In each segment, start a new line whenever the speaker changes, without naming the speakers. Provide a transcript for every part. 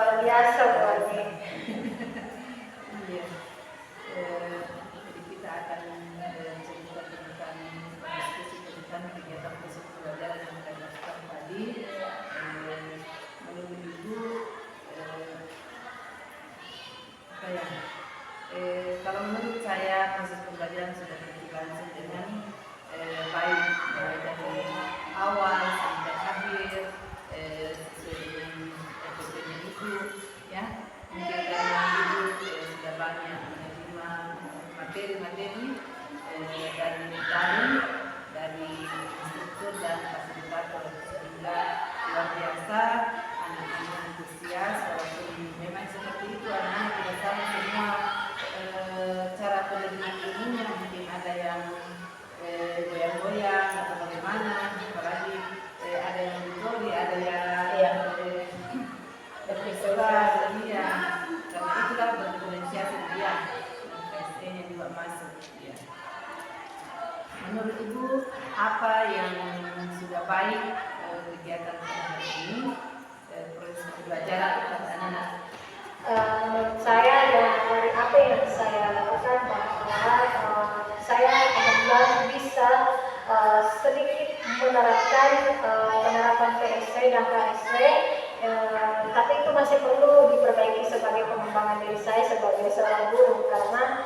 luar biasa berarti.
Iya. Jadi kita akan cerita tentang diskusi tentang kegiatan pusat pembelajaran yang kita lakukan tadi. Menurut Ibu, apa ya? Kalau menurut saya proses pembelajaran sudah berlangsung dengan baik dari awal sampai akhir sesuai dengan SOP-nya Ibu, ya. Mungkin karena Ibu sudah banyak menerima materi-materi dari daring, dari instruktur dan fasilitator, sehingga luar biasa anak-anak antusias. Walaupun memang seperti itu, anak-anak tidak sama semua cara penerimaan ilmunya, mungkin ada yang goyang-goyang atau bagaimana, apalagi ada yang dikori, ada yang berpisah, iya. Karena itulah berdiferensiasi dia, PSE-nya juga masuk. Ya. Menurut Ibu, apa yang sudah baik kegiatan hari ini, proses pembelajaran kepada anak-anak?
Menurut saya dari apa yang saya lakukan bahwa saya alhamdulillah bisa sedikit menerapkan penerapan PSC dan KSC, tapi itu masih perlu diperbaiki sebagai pengembangan diri saya sebagai seorang guru, karena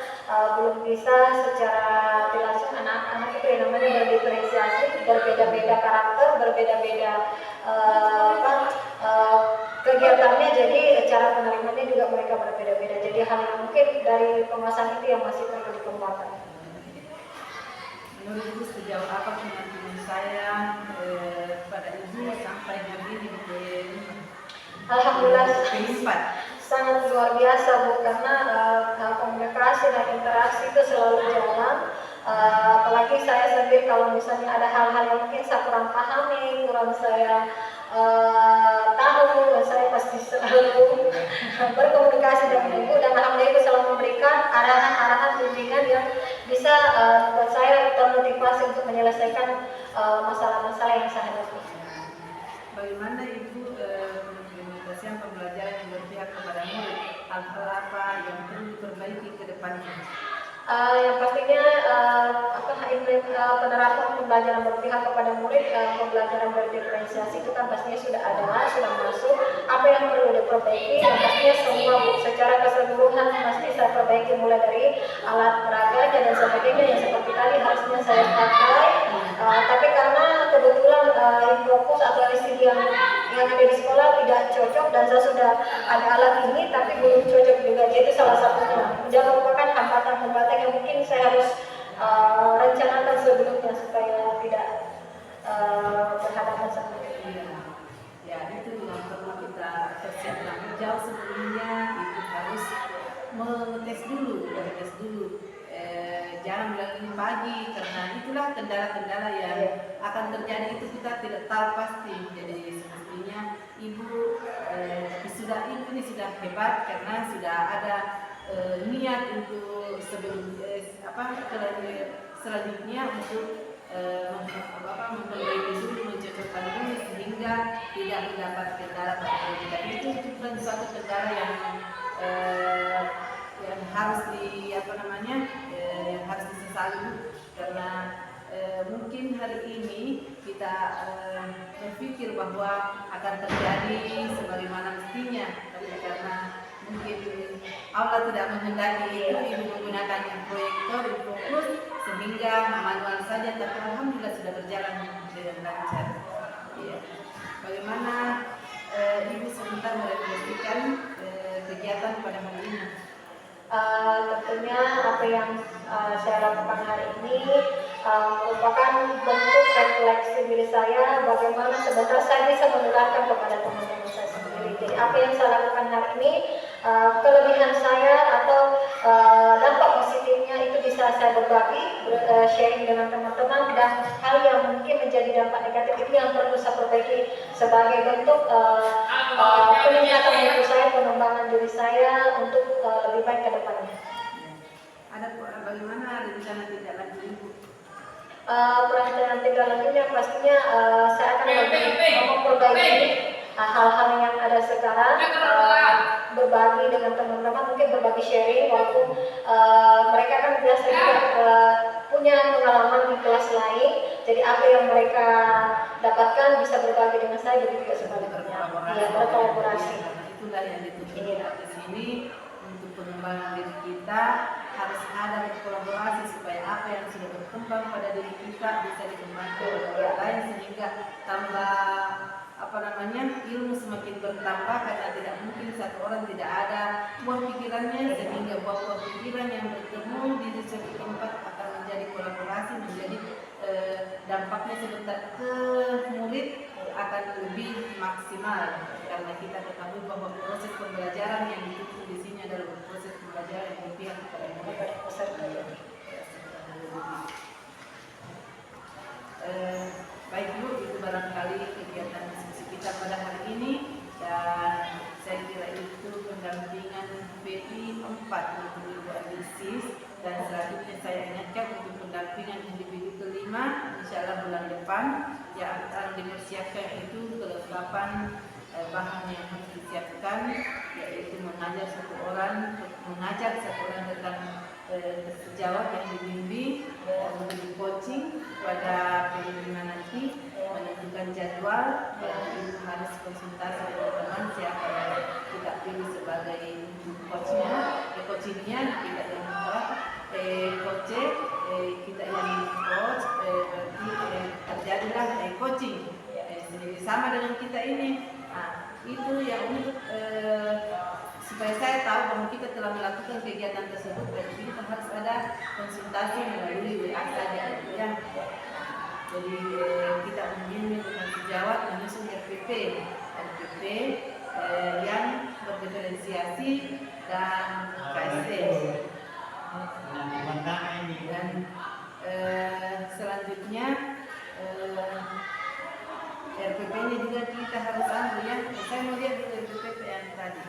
belum bisa secara langsung anak-anak itu yang namanya berdiferensiasi, berbeda-beda karakter, berbeda-beda kegiatannya, jadi cara penerimanya juga mereka berbeda-beda. Jadi hal yang mungkin dari pengawasan itu yang masih perlu dikembangkan.
Menurut Ibu, sejauh apa pendampingan saya pada Ibu sampai hari ini?
Alhamdulillah sangat luar biasa Bu, karena komunikasi dan interaksi itu selalu jalan. Apalagi saya sendiri kalau misalnya ada hal-hal yang mungkin saya kurang pahami, kurang saya tahu, saya pasti selalu berkomunikasi dengan Ibu, dan alhamdulillah Ibu selalu memberikan arahan-arahan bimbingan yang bisa buat saya termotivasi untuk menyelesaikan masalah-masalah yang saya hadapi.
Bagaimana Ibu mengimplementasikan pembelajaran yang berpihak kepada murid? Hal-hal apa yang perlu diperbaiki ke depannya?
Yang pastinya penerapan pembelajaran berpihak kepada murid, pembelajaran berdiferensiasi itu kan pastinya sudah ada, sudah masuk. Apa yang perlu diperbaiki? Yang pastinya semua secara keseluruhan pasti saya perbaiki, mulai dari alat peraganya dan sebagainya yang seperti tadi harusnya saya pakai. Tapi karena kebetulan fokus atau istri yang ada di sekolah tidak cocok, dan saya sudah ada alat ini tapi belum cocok juga, jadi salah satunya. Jangan merupakan hambatan-hambatan yang mungkin saya harus rencanakan sebelumnya supaya tidak berhadapan seperti ini.
Ya, itu yang perlu kita persiapkan jauh sebelumnya. Itu harus mengetes dulu, jangan bilang pagi, karena itulah kendala-kendala yang akan terjadi, itu kita tidak tahu pasti. Jadi semestinya Ibu ini sudah hebat karena sudah ada niat untuk sebelum selanjutnya untuk memperbaiki dulu, mencocokkan dulu sehingga tidak mendapat kendala pada pendidikan. Itu bukan suatu kendala yang harus yang harus disesali, karena mungkin hari ini kita berpikir bahwa akan terjadi sebagaimana mestinya, tapi karena mungkin Allah tidak menghendaki itu, Ibu menggunakan proyektor, fokus, sehingga manual saja, tapi alhamdulillah sudah berjalan dengan lancar. Ya. Bagaimana Ibu sebentar merefleksikan kegiatan pada hari ini?
Tentunya apa yang saya lakukan hari ini merupakan bentuk refleksi diri saya, bagaimana sebentar saya bisa menularkan kepada teman-teman saya sendiri. Jadi apa yang saya lakukan hari ini, kelebihan saya atau dampak positifnya itu bisa saya berbagi, sharing dengan teman-teman, dan hal yang mungkin menjadi dampak negatif itu yang perlu saya perbaiki sebagai bentuk peningkatan diri saya, pengembangan diri saya untuk lebih baik ke depannya.
Ada bagaimana rencana tidak lanjut Ibu?
Perancangan tidak lanjutnya pastinya saya akan memperbaiki hal-hal yang ada sekarang, berbagi dengan teman-teman, mungkin berbagi sharing, walaupun mereka kan biasa juga punya pengalaman di kelas lain, jadi apa yang mereka dapatkan bisa berbagi dengan saya, jadi juga sebaliknya, ya, berkolaborasi.
Itulah yang dituntut di sini. Untuk pengembangan diri kita harus ada kolaborasi supaya apa yang sudah berkembang pada diri kita bisa dikembangkan oleh orang lain, sehingga tambah ilmu semakin bertambah, karena tidak mungkin satu orang tidak ada buah pikirannya, sehingga buah pikiran yang bertemu di suatu tempat akan menjadi kolaborasi, menjadi dampaknya sebentar ke murid akan lebih maksimal, karena kita ketahui bahwa proses pembelajaran yang dituntut di sini adalah proses pembelajaran yang berpihak kepada peserta. Baik Bu, itu barangkali kegiatan diskusi kita pada hari ini, dan saya kira itu pendampingan PI 4 untuk Ibu Alisis, dan selanjutnya saya ingatkan untuk pendampingan individu kelima, insya Allah bulan depan yang akan dipersiapkan itu kelengkapan bahan yang harus disiapkan, yaitu mengajar satu orang tentang sejawat yang dibimbing, memberi coaching pada pembinaan nanti, menentukan jadwal, dan ibu harus konsultasi dengan teman siapa yang kita pilih sebagai coachingnya kita yang coach, kita yang coach, berarti terjadilah coaching sama dengan kita ini. Nah, itu yang untuk supaya saya tahu bahwa kita telah melakukan kegiatan tersebut, berarti kita harus ada konsultasi melalui WA saja, ya. Jadi kita membimbing dengan sejawat menyusun RPP yang berdiferensiasi dan KSD. Dan selanjutnya RPP-nya juga kita harus ambil, ya. Saya mau lihat dulu RPP yang tadi.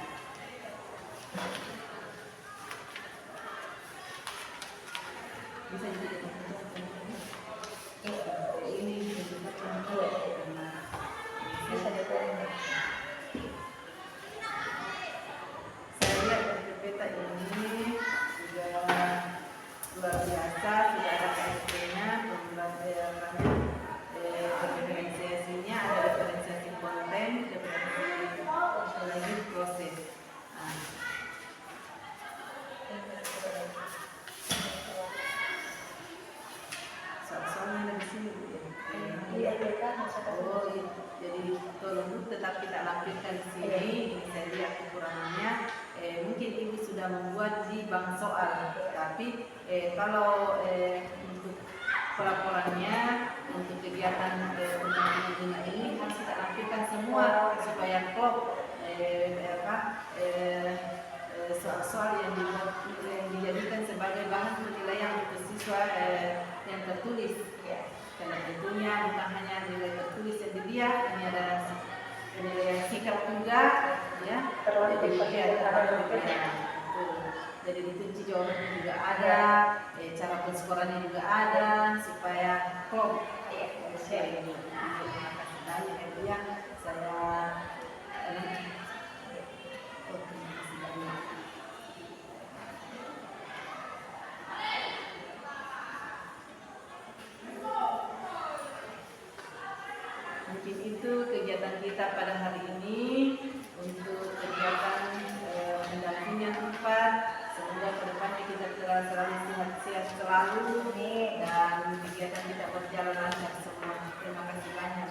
Bisa juga ini karena bisa dipakai. Saya lihat RPP ini sudah luar biasa, sudah ada KSP-nya, diferensiasinya, ada diferensiasi konten, diferensiasi lagi proses. Soalnya di sini jadi tolong tetap kita lampirkan di sini. Ini saya lihat kekurangannya. Mungkin ibu sudah membuat di bank soal, tapi kalau untuk pelaporannya, untuk kegiatan pendampingan ini harus kita lampirkan semua supaya klop soal-soal yang dijadikan sebagai bahan penilaian untuk siswa yang tertulis. Karena tentunya bukan hanya nilai tertulis yang dilihat, ini ada penilaian sikap juga, ya. Jadi dikunci jawabannya juga ada, cara penskorannya juga ada, supaya klop. Terima kasih banyak ya, saya mungkin itu kegiatan kita pada hari ini untuk kegiatan pendampingan 4. Semoga kedepannya kita selalu sehat selalu, dan kegiatan kita berjalan lancar semua. Terima kasih banyak.